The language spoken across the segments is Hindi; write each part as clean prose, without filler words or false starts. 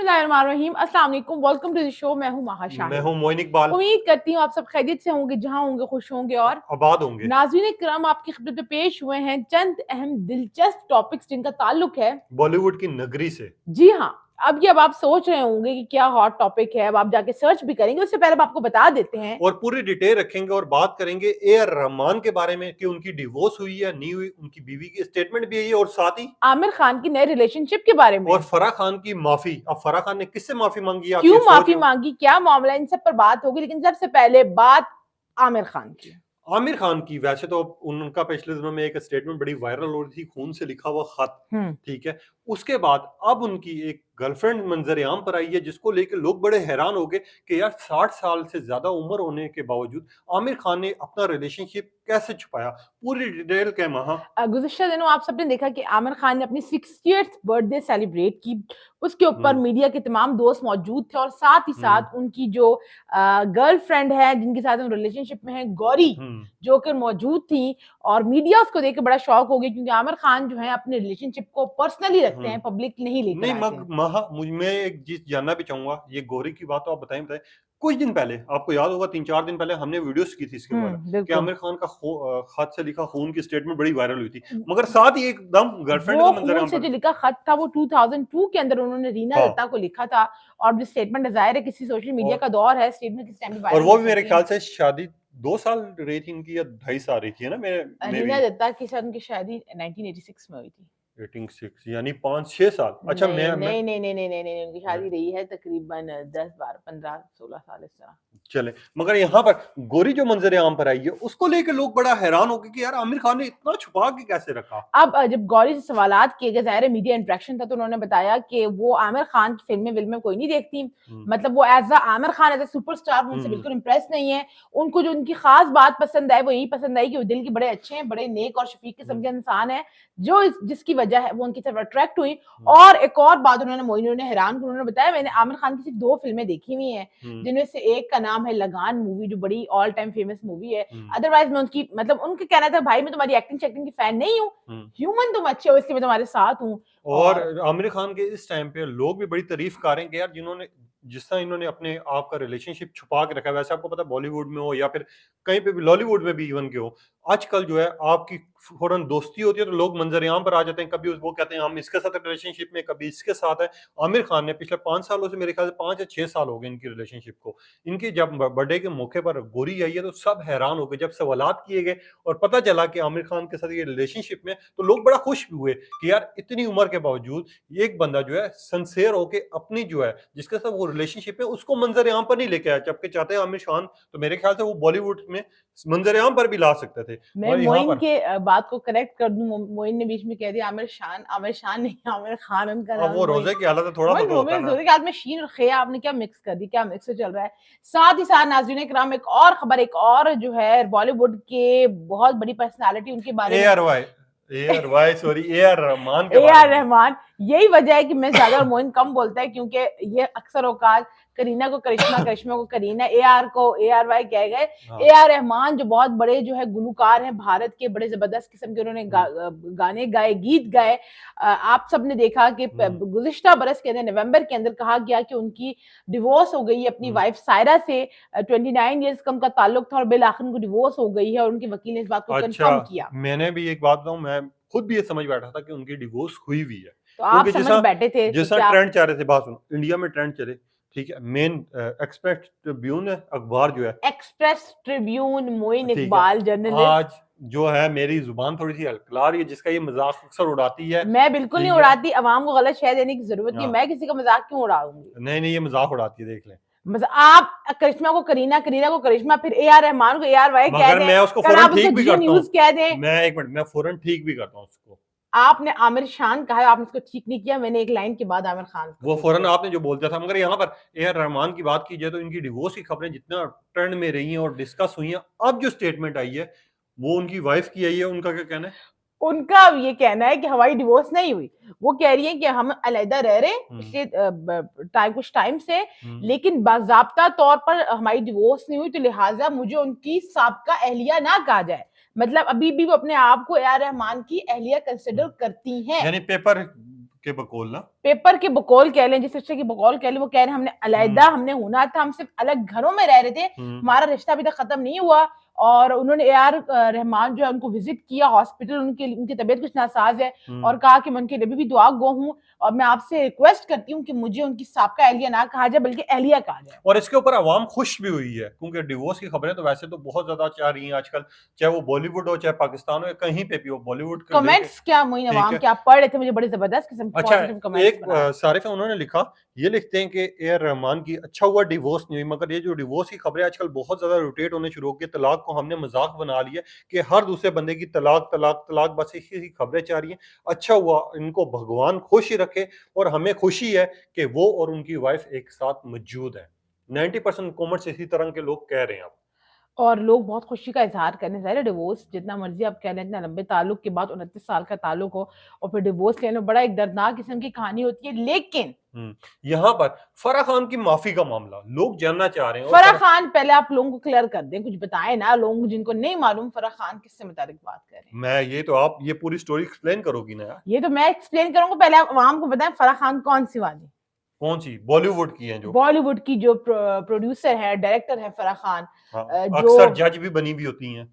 बिस्मिल्लाहिर्रहमानिर्रहीम, अस्सलाम वालेकुम, वेलकम टू द शो। मैं हूं माहा मैं शाहिद। हूं मोइन इकबाल। उम्मीद करती हूँ आप सब खैरियत से होंगे, जहां होंगे खुश होंगे। और आबाद होंगे। नाज़रीन किराम, आपकी खिदमत में पेश हुए हैं चंद अहम दिलचस्प टॉपिक्स जिनका ताल्लुक है बॉलीवुड की नगरी से। जी हाँ। अब आप सोच रहे होंगे कि क्या हॉट टॉपिक है, अब आप जाके सर्च भी करेंगे। उससे पहले हम आपको बता देते हैं और पूरी डिटेल रखेंगे और बात करेंगे ए आर रहमान के बारे में कि उनकी डिवोर्स हुई या नहीं हुई, उनकी बीवी की स्टेटमेंट भी है और साथ ही आमिर खान की नए रिलेशनशिप के बारे और में। फराह खान की माफी। अब फराह खान ने किससे माफी मांगी आप क्यों ये सोच माफी रहे हो। मांगी, क्या मामला, इन सब पर बात होगी। लेकिन सबसे पहले बात आमिर खान की। आमिर खान की वैसे तो उनका पिछले दिनों में एक स्टेटमेंट बड़ी वायरल हो रही थी, खून से लिखा हुआ खत। हम्म। ठीक है। उसके बाद अब उनकी एक गर्लफ्रेंड मंजर आम पर आई है, जिसको लेकर लोग बड़े हैरान हो गए कि यार 60 साल से ज्यादा उम्र होने के बावजूद आमिर खान ने अपना रिलेशनशिप कैसे छुपाया। पूरी डिटेल के महा। गुज़िश्ता दिनों आप सबने देखा कि आमिर खान ने अपनी 60th बर्थडे सेलिब्रेट की। उसके ऊपर हम्म। मीडिया के तमाम दोस्त मौजूद थे और साथ ही हम्म। साथ उनकी जो गर्लफ्रेंड है, जिनके साथ हम रिलेशनशिप में हैं, गौरी, हम्म। जो कि मौजूद थी। और मीडिया उसको देख के बड़ा शॉक हो गया, क्योंकि आमिर खान जो है अपने रिलेशनशिप को पर्सनली रखते हैं, हम्म। पब्लिक नहीं लेकर नहीं आते हैं। मैं एक चीज जानना भी चाहूंगा, ये गौरी की बात तो आप बताएं। कुछ दिन पहले आपको याद होगा, 3-4 दिन पहले हमने वीडियोस की थी इसके ऊपर कि बिल्कुल। आमिर खान का खत से लिखा खून की स्टेटमेंट बड़ी वायरल हुई थी, मगर साथ ही एकदम गर्लफ्रेंड वो का मंजर खून आम से पर। जो लिखा खत था वो 2002 के अंदर उन्होंने रीना हाँ। दत्ता को लिखा था। और जो स्टेटमेंट ज़ाहिर है किसी सोशल मीडिया और का दौर है, स्टेटमेंट किस टाइम भी और वायरल वो हो भी मेरे सकती है। ख्याल से शादी 2 साल रही थी इनकी या 2.5 साल रही थी, है ना। मैं रीना भी दत्ता के साथ उनकी शादी 1986 में हुई थी। 86 यानी 5-6 साल। अच्छा नहीं मैं नहीं नहीं नहीं नहीं नहीं नहीं, उनकी मैं शादी रही है तकरीबन 10 12 15 16 साल इस तरह। चले, मगर यहाँ पर गोरी जो मंजर आम पर आई है उसको लेकर लोग बड़ा हैरान हो गए कि यार आमिर खान ने इतना छुपा के कैसे रखा। अब जब गौरी से सवालात किए गए, ज़ाहिर है मीडिया इंटरेक्शन था, तो उन्होंने बताया कि वो आमिर खान की फ़िल्में कोई नहीं देखती। हम्म। मतलब वो as a Aamir Khan as a superstar उनसे हम्म। बिल्कुल इम्प्रेस नहीं है। उनको जो उनकी ख़ास बात पसंद आई वो यही पसंद आई कि वो दिल के बड़े अच्छे हैं, बड़े नेक और शफ़ीक किस्म के इंसान हैं, जिसकी वजह है वो उनकी तरफ अट्रैक्ट हुई। और एक और बात उन्होंने मोइनुल ने हैरान कर उन्होंने बताया, मैंने आमिर खान की सिर्फ 2 फ़िल्में देखी हुई हैं, हम्म। जिनमें से एक का नाम है लगान मूवी, जो बड़ी ऑल टाइम फेमस मूवी है। हम्म। अदरवाइज़ मैं उनकी मतलब उनका कहना था, भाई मैं तुम्हारी एक्टिंग शैक्टिंग की फैन नहीं हूँ, हम्म। ह्यूमन तुम अच्छे हो इसलिए मैं तुम्हारे साथ हूँ। और और आमिर खान के इस टाइम पे लोग भी बड़ी तारीफ कर रहे हैं कि यार जिस तरह इन्होंने अपने आप का रिलेशनशिप छुपा के रखा है, वैसे आपको पता है बॉलीवुड में हो या फिर कहीं पे भी लॉलीवुड में भी इवन के हो, आजकल जो है आपकी फौरन दोस्ती होती है तो लोग मंजरेआम पर आ जाते हैं। कभी वो कहते हैं हम इसके साथ रिलेशनशिप में, कभी इसके साथ है। आमिर खान ने पिछले 5 सालों से, मेरे ख्याल से 5 या 6 साल हो गए इनकी रिलेशनशिप को। इनकी जब बर्थडे के मौके पर गोरी आई है तो सब हैरान हो गए। जब सवालात किए गए और पता चला कि आमिर खान के साथ ये रिलेशनशिप में, तो लोग बड़ा खुश भी हुए कि यार इतनी उम्र के बावजूद एक बंदा जो है सिंसियर होके अपनी जो है जिसके साथ वो रिलेशनशिप है उसको मंजर आम पर नहीं लेके आया। जबकि चाहते हैं आमिर खान तो मेरे ख्याल से वो बॉलीवुड में मंजर आम पर भी ला सकते थे। मैं और यहाँ मोइन पर के बात को करेक्ट कर दूं, मोइन ने बीच में कह दिया आमिर शान नहीं, आमिर खान उनका अब नाम वो है मोइन। रोजे की हालत है, थोड़ा सा मोइन तो होता है रोमियो ना। जोरे के हाथ में शीन और खिया, आपने क्या मिक्स कर दी, क्या मिक्स चल रहा है। साथ ही साथ नाज़रीन किराम, एक और खबर, एक और जो है बॉलीवुड के बहुत बड़ी पर्सनालिटी उनके बारे ए में। R Y A R Y sorry A R Rahman के ए बारे आर में। रहमान। यही वजह है कि मैं ज्यादा और मोइन कम बोलता है, क्योंकि ये अक्सर औकात करीना को करिश्मा, करिश्मा को करीना, ए आर को ए आर वाई कह गए। हाँ। ए आर रहमान जो बहुत बड़े जो है गुलूकार हैं भारत के, बड़े जबरदस्त किस्म के उन्होंने गाने गाए, गीत गाए। आप सबने देखा कि गुज़िश्ता बरस के अंदर नवंबर के अंदर कहा गया कि उनकी डिवोर्स हो गई है अपनी वाइफ सायरा से। 29 ईयर्स का उनका ताल्लुक था और बिल आखिर उनको डिवोर्स हो गई है, और उनके वकील ने इस बात को अच्छा, कंफर्म किया। मैंने भी एक बात बताऊं, मैं खुद भी ये समझ बैठा था कि उनकी डिवोर्स हुई हुई है, तो आप क्योंकि समझ जैसा बैठे थे कि जैसा क्या। ट्रेंड चाह रहे थे। बात सुनो, इंडिया में ट्रेंड चले, ठीक है, मेन एक्सप्रेस ट्रिब्यून है अखबार जो है, एक्सप्रेस ट्रिब्यून, मोइन ठीक है, इकबाल जर्नलिस्ट। आज जो है मेरी जुबान थोड़ी सी हल्का रही है, जिसका ये मजाक अक्सर उड़ाती है, मैं बिल्कुल नहीं ठीक है। उड़ाती, अवाम को गलत शय देने की जरूरत नहीं है, हाँ, मैं किसी का मजाक क्यों उड़ाऊंगी। नहीं नहीं, ये मजाक उड़ाती है, देख लें। आप करिश्मा को करीना, करीना को करिश्मा, फिर ए आर रहमान को ए आर वाई कह मगर दें, मैं उसको कल फौरन आप उसको ठीक भी जियो करता न्यूज हूँ। कह दें। मैं एक मिनट, मैं फौरन ठीक भी करता हूँ उसको। आपने आमिर शान कहा है, आपने उसको ठीक नहीं किया, मैंने एक लाइन के बाद आमिर खान को वो ठीक फौरन किया। आपने जो बोल दिया था। मगर यहाँ पर ए आर रहमान की बात की जाए तो इनकी डिवोर्स की खबरें जितना ट्रेंड में रही हैं और डिस्कस हुई हैं, अब जो स्टेटमेंट आई है वो उनकी वाइफ की आई है। उनका क्या कहना है? उनका ये कहना है कि हमारी डिवोर्स नहीं हुई। वो कह रही है कि हम अलहदा रह रहे हैं पिछले कुछ टाइम से, लेकिन बाज़ाब्ता तौर पर हमारी डिवोर्स नहीं हुई, तो लिहाजा मुझे उनकी साबका अहलिया ना कहा जाए। मतलब अभी भी वो अपने आप को ए आर रहमान की अहलिया कंसिडर करती हैं। यानी पेपर के बकौल ना, पेपर के बकौल कह लें, जिस रिश्ते की बकौल कह लें, वो कह रहे हैं हमने अलहदा हमने होना था, हम सिर्फ अलग घरों में रह रहे थे, हमारा रिश्ता अभी तक खत्म नहीं हुआ। और उन्होंने यार रहमान जो है उनको विजिट किया हॉस्पिटल, उनकी तबीयत कुछ नासाज है और कहा कि मैं उनके लिए भी दुआ गो हूँ और मैं आपसे रिक्वेस्ट करती हूँ कि मुझे उनकी साबका एहलिया ना कहा जाए बल्कि एहलिया कहा जाए। और इसके ऊपर आवाम खुश भी हुई है क्योंकि डिवोर्स की खबरें तो वैसे तो बहुत ज्यादा चाह रही हैं आजकल, चाहे वो बॉलीवुड हो चाहे पाकिस्तान हो या कहीं पे भी हो, बॉलीवुड के कमेंट्स क्या मोइन अवाम क्या पढ़ रहे थे, मुझे बड़े जबरदस्त किस्म के अच्छा पॉजिटिव कमेंट्स एक सारिफा उन्होंने लिखा, ये लिखते हैं कि ए आर रहमान की अच्छा हुआ डिवोर्स नहीं हुई, मगर ये जो डिवोर्स की खबरें आजकल बहुत ज्यादा रोटेट होने शुरू हो गई, तलाक को हमने मजाक बना लिया कि हर दूसरे बंदे की तलाक तलाक तलाक, बस इसी खबरें चाह रही हैं। अच्छा हुआ, इनको भगवान खुश ही रखे और हमें खुशी है कि वो और उनकी वाइफ एक साथ मौजूद है। 90% कॉमेंट्स इसी तरह के लोग कह रहे हैं। और लोग बहुत खुशी का इज़हार करने ज़ाहिर है डिवोर्स जितना मर्ज़ी आप कह लें, इतना लंबे ताल्लुक के बाद 29 साल का ताल्लुक हो और फिर डिवोर्स लेना बड़ा एक दर्दनाक किस्म की कहानी होती है। लेकिन यहाँ पर फराह खान की माफी का मामला लोग जानना चाह रहे हैं। फराह खान पहले आप लोगों को क्लियर कर दें, कुछ बताएं ना, लोग जिनको नहीं मालूम फराह खान किससे मुताबिक बात कर रहे हैं। मैं ये तो आप ये पूरी स्टोरी एक्सप्लेन करोगी ना यार? ये तो मैं एक्सप्लेन करूंगा, पहले आप आवाम को बताएं फराह खान कौन सी वाली, कौन सी बॉलीवुड की है? जो बॉलीवुड की जो प्रोड्यूसर है डायरेक्टर है फराह खान, जो अक्सर जज भी बनी भी होती हैं,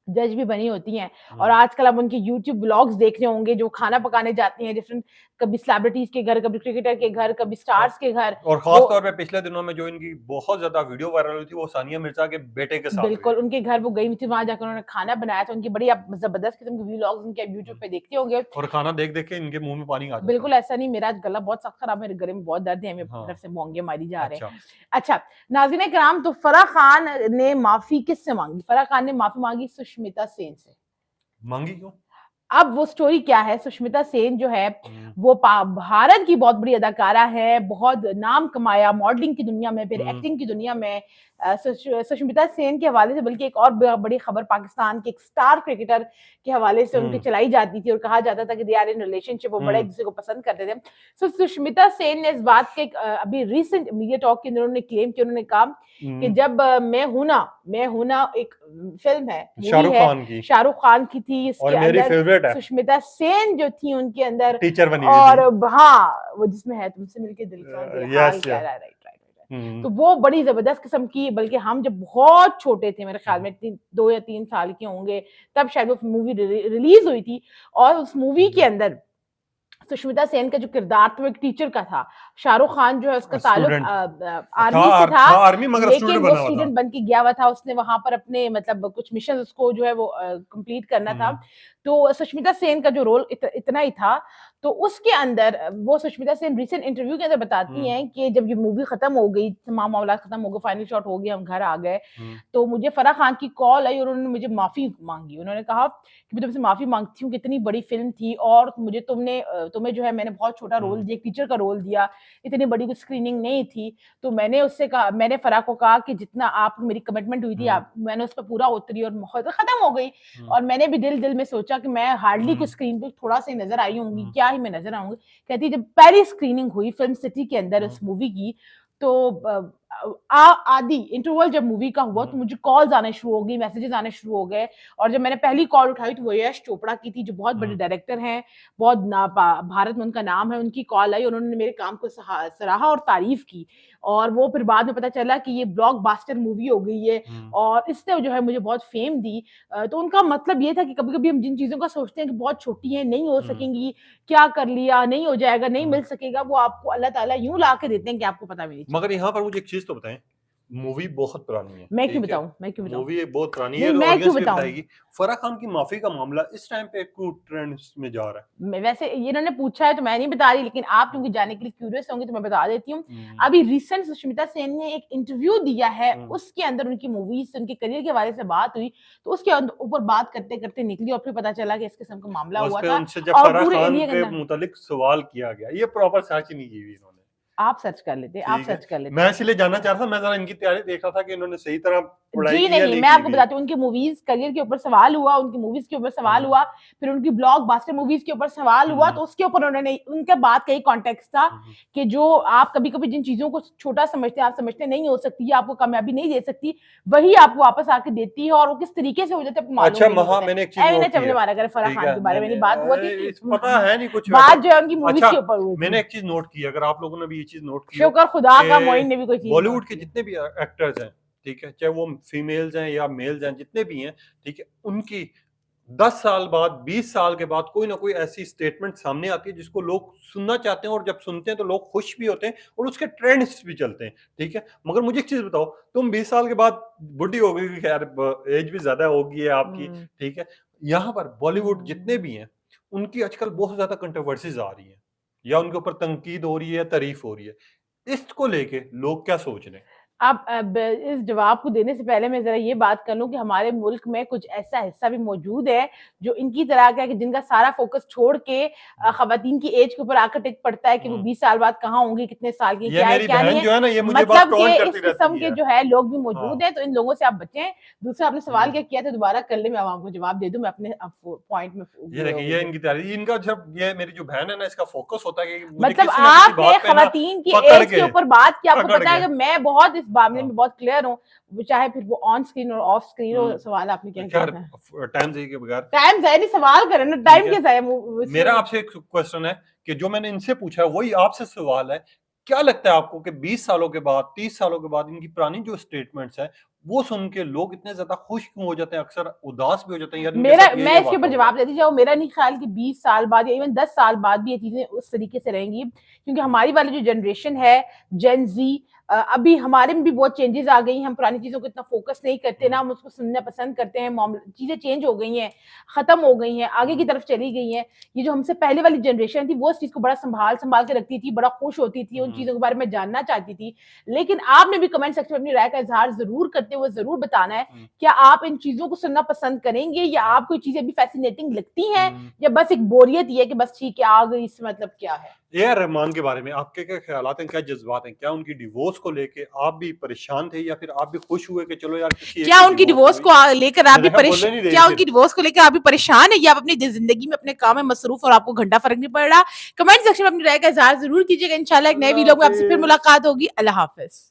जज भी बनी होती हैं और आजकल आप उनके यूट्यूब ब्लॉग्स देख रहे होंगे जो खाना पकाने जाती हैं डिफरेंट, कभी सेलिब्रिटीज के घर, कभी क्रिकेटर के घर, कभी स्टार्स के घर। और खास तौर पे पिछले दिनों में जो इनकी बहुत ज्यादा वीडियो वायरल हुई थी वो सानिया मिर्जा के बेटे के साथ। बिल्कुल उनके घर वो गई थी, वहां जाकर उन्होंने खाना बनाया था, उनकी बड़ी आप जबरदस्त किस्म के व्लॉग्स उनके यूट्यूब पे देखते होंगे और खाना देख देख के इनके मुंह में पानी आ जाता है। बिल्कुल ऐसा नहीं, मेरा गला बहुत सख्त खराब, मेरे गले में बहुत दर्द है, मेरी तरफ से मोंगे मारी जा रहे हैं। अच्छा नाज़रीन कराम, तो फराह खान ने माफी किससे मांगी? फराह खान ने माफी मांगी सुष्मिता सेन से। मांगी क्यों? अब वो स्टोरी क्या है, सुष्मिता सेन जो है वो भारत की बहुत बड़ी अदाकारा है, बहुत नाम कमाया मॉडलिंग की दुनिया में, फिर एक्टिंग की दुनिया में। सुष्मिता सेन के हवाले से बल्कि एक और बड़ी खबर पाकिस्तान के एक स्टार क्रिकेटर के हवाले से उनकी चलाई जाती थी और कहा जाता था कि दे आर इन रिलेशनशिप, वो बड़े एक दूसरे को पसंद करते थे। सो सुष्मिता सेन ने इस बात के अभी रिसेंट मीडिया टॉक के अंदर उन्होंने क्लेम किया, उन्होंने कहा कि जब मैं हूं ना एक फिल्म है, शाहरुख खान की थी, इसके अंदर सुष्मिता सेन जो थी उनके अंदर टीचर बनी और हाँ वो जिसमें है तुमसे मिलके दिल का हाल कह रहा है, राइट। तो वो बड़ी जबरदस्त किस्म की, बल्कि हम जब बहुत छोटे थे, मेरे ख्याल में 2 या 3 साल के होंगे तब शायद वो मूवी रिलीज हुई थी और उस मूवी के अंदर सुष्मिता सेन का जो किरदार था वो एक टीचर का था। शाहरुख खान जो है उसका ताल्लुक आर्मी से था, लेकिन वो स्टूडेंट बन के गया हुआ था, उसने वहां पर अपने मतलब कुछ मिशन उसको जो है वो कंप्लीट करना था। तो सुष्मिता सेन का जो रोल इतना ही था। तो उसके अंदर वो सुष्मिता सेन रिसेंट इंटरव्यू के अंदर बताती हैं कि जब ये मूवी खत्म हो गई, तमाम मामला खत्म हो गए, फाइनल शॉट हो गया, हम घर आ गए, तो मुझे फराह खान की कॉल आई और उन्होंने मुझे माफी मांगी। उन्होंने कहा कि मैं तुमसे माफी मांगती हूँ, कितनी बड़ी फिल्म थी और मुझे तुम्हें जो है मैंने बहुत छोटा रोल दिया, टीचर का रोल दिया, इतनी बड़ी कुछ स्क्रीनिंग नहीं थी। तो मैंने फराह को कहा कि जितना आप मेरी कमिटमेंट हुई थी मैंने उस पर पूरा उतरी और खत्म हो गई। और मैंने भी दिल में सोचा कि मैं हार्डली कुछ स्क्रीन पे थोड़ा सा नजर आई होंगी, क्या ही मैं नजर आऊंगी। कहती जब पहली स्क्रीनिंग हुई फिल्म सिटी के अंदर इस मूवी की, तो आदि इंटरवल जब मूवी का हुआ तो मुझे कॉल्स आने शुरू हो गई, मैसेजेस आने शुरू हो गए। और जब मैंने पहली कॉल उठाई तो वो यश चोपड़ा की थी, जो बहुत बड़े डायरेक्टर हैं, बहुत भारत में उनका नाम है। उनकी कॉल आई, उन्होंने मेरे काम को सराहा और तारीफ की और वो फिर बाद में पता चला कि ये ब्लॉकबस्टर मूवी हो गई है और इसने जो है मुझे बहुत फेम दी। तो उनका मतलब ये था कि कभी कभी हम जिन चीजों का सोचते हैं कि बहुत छोटी है, नहीं हो सकेंगी, क्या कर लिया, नहीं हो जाएगा, नहीं मिल सकेगा, वो आपको अल्लाह ताला यूं ला के देते हैं कि आपको पता भी नहीं। मगर यहाँ पर मुझे एक चीज तो बताएं, मूवी बहुत पुरानी है, मैं क्यों बताऊं मूवी बहुत पुरानी है, मैं क्यों बताऊंगी। फराह खान की माफी का मामला इस टाइम पे ट्रेंड्स में जा रहा है। वैसे ये इन्होंने पूछा है तो मैं नहीं बता रही, लेकिन आप क्योंकि जाने के लिए क्यूरियस होंगे तो मैं बता देती हूँ। अभी रिसेंट सुष्मिता सेन ने एक इंटरव्यू दिया है, उसके अंदर उनकी मूवीज, उनके करियर के बारे में बात हुई, तो उसके ऊपर बात करते करते निकली और फिर पता चला कि इस किस्म का मामला हुआ था और पूरे एरिया के मुतालिक सवाल किया गया। ये प्रॉपर सर्च नहीं की हुई इन्होंने, आप सर्च कर लेते, आप सर्च कर लेते। मैं इसलिए जानना चाह रहा था, मैं जरा इनकी तैयारी देख रहा था कि इन्होंने सही तरह पढ़ाई जी की या नहीं, नहीं मैं की आपको गई? बताती हूँ, उनके मूवीज करियर के ऊपर सवाल हुआ, उनकी मूवीज के ऊपर सवाल हुआ, फिर उनकी ब्लॉकबस्टर मूवीज के ऊपर सवाल हुआ, तो उसके ऊपर उन्होंने उनका बात का यही कॉन्टेक्स्ट था कि जो आप कभी-कभी जिन चीजों को छोटा समझते हैं, आप समझते नहीं हो सकती, या आपको कामयाबी नहीं दे सकती, वही आपको वापस आके देती है, और वो किस तरीके से हो जाता है आपको मालूम अच्छा भी नहीं महा होता है। मैंने एक चीज एमिने नोट की चमने है, मारा करे फराह ठीक खान है, के बारे में नहीं नहीं बात हुआ थी, पता है नहीं कुछ बात वैसा। जो है उनकी मूवीज अच्छा के ऊपर हुई थी। मैंने एक चीज नोट की, अगर आप लोगों ने भी ये चीज नोट की हो शुक्र खुदा का कि मोइन ने भी कोई चीज नोट बॉलीवुड के की। जितने भी एक्टर्स हैं, ठीक है, चाहे वो फीमेल्स हैं या मेल्स हैं, जितने भी हैं, ठीक है, उनकी 10 साल बाद 20 साल के बाद कोई ना कोई ऐसी स्टेटमेंट सामने आती है जिसको लोग सुनना चाहते हैं, और जब सुनते हैं तो लोग खुश भी होते हैं और उसके ट्रेंड्स भी चलते हैं, ठीक है। मगर मुझे एक चीज बताओ, तुम 20 साल के बाद बुढ़ी हो गई, खैर एज भी ज्यादा होगी है आपकी, हम्म, ठीक है, यहाँ पर बॉलीवुड जितने हम्म। भी हैं उनकी आजकल बहुत ज्यादा कंट्रोवर्सीज आ रही है, या उनके ऊपर तनकीद हो रही है, तारीफ हो रही है। इसको लेके लोग क्या सोच रहे हैं? अब इस जवाब को देने से पहले मैं ज़रा ये बात कर लूँ कि हमारे मुल्क में कुछ ऐसा हिस्सा भी मौजूद है, जो इनकी तरह का है कि जिनका सारा फ़ोकस छोड़ के ख़वातीन की ऐज के ऊपर आकर टिक पड़ता है कि वो 20 साल बाद कहाँ होंगी, कितने साल की, ये क्या है, मेरी क्या नहीं बहन है। जो है ना, ये मुझे बस मतलब कि टॉन्ट करती इस किस्म रहती के है। जो है लोग भी हाँ। मौजूद हैं, तो इन लोगों से आप बचें। दूसरा आपने सवाल हम्म। क्या किया था दोबारा कर लें, मैं अब आपको जवाब दे दूँ, मैं अपने पॉइंट में ये देखिए, ये इनकी तैयारी, इनका जब ये मेरी जो बहन है ना, इसका फोकस होता है कि मुझे मतलब किसी ना किसी आपने बात पे ना ख़वातीन की पकड़ ऐज के के ऊपर बात की, आपको पकड़ पता है के। कि मैं बहुत इस मामले हाँ। में बहुत क्लियर हूँ, चाहे फिर वो ऑन स्क्रीन और ऑफ स्क्रीन हो। सवाल आपने क्या किया खैर था? टाइम सही के बगैर, टाइम ज़ाया नहीं, सवाल करें ना, ठीक टाइम है। क्या ज़ाया वो मेरा इसमें। आपसे एक क्वेश्चन है कि जो मैंने इनसे पूछा है वही आपसे सवाल है। क्या लगता है आपको कि 20 सालों के बाद, 30 सालों के बाद इनकी पुरानी जो स्टेटमेंट्स हैं, वो सुन के लोग इतने ज़्यादा खुश क्यों हो जाते हैं? अक्सर उदास भी हो जाते हैं, यार इनके मेरा साथ मैं ये इसके वाक़या ऊपर हो गया। जवाब देती जाऊँ, मेरा नहीं ख्याल कि 20 साल बाद या इवन 10 साल बाद भी ये चीज़ें उस तरीके से रहेंगी, क्योंकि हमारी वाली जो जनरेशन है, जेन ज़ी, अभी हमारे में भी बहुत चेंजेज़ आ गई हैं, हम पुरानी चीज़ों को इतना फ़ोकस नहीं करते, ना हम उसको सुनना पसंद करते हैं, चीज़ें चेंज हो गई हैं, ख़त्म हो गई हैं, आगे की तरफ चली गई हैं। ये जो हमसे पहले वाली जनरेशन थी, वो इस चीज़ को बड़ा सँभाल-सँभाल के रखती थी, बड़ा खुश होती थी, उन चीज़ों के बारे में जानना चाहती थी। लेकिन आपने भी कमेंट सेक्शन में अपनी राय का इज़हार ज़रूर करते हुए ज़रूर बताना है, क्या आप इन चीज़ों को सुनना पसंद करेंगे, या आपको ये चीज़ें भी फ़ैसिनेटिंग लगती हैं, या बस एक बोरियत ही है कि बस ठीक है, आ गई, इससे मतलब क्या है? ए आर रहमान के बारे में आपके क्या ख्यालात हैं, क्या जज़्बात हैं? क्या उनकी डिवोर्स को लेके आप भी परेशान थे, या फिर आप भी खुश हुए कि चलो यार किसी एक क्या की उनकी डिवोर्स हो डिवोर्स गई? को लेकर आप मैंने भी कहा बोलने नहीं रही क्या फिर। उनकी डिवोर्स को लेकर आप भी परेशान है, या आप अपनी जिंदगी में अपने काम में मसरूफ और आपको घंटा फर्क नहीं पड़ रहा? कमेंट सेक्शन में अपनी राय का इज़हार ज़रूर कीजिएगा। इंशाल्लाह एक नए अल्लाह वीडियो में आपसे फिर हाफ़िज़। मुलाकात होगी। अल्लाह हाफ़िज़।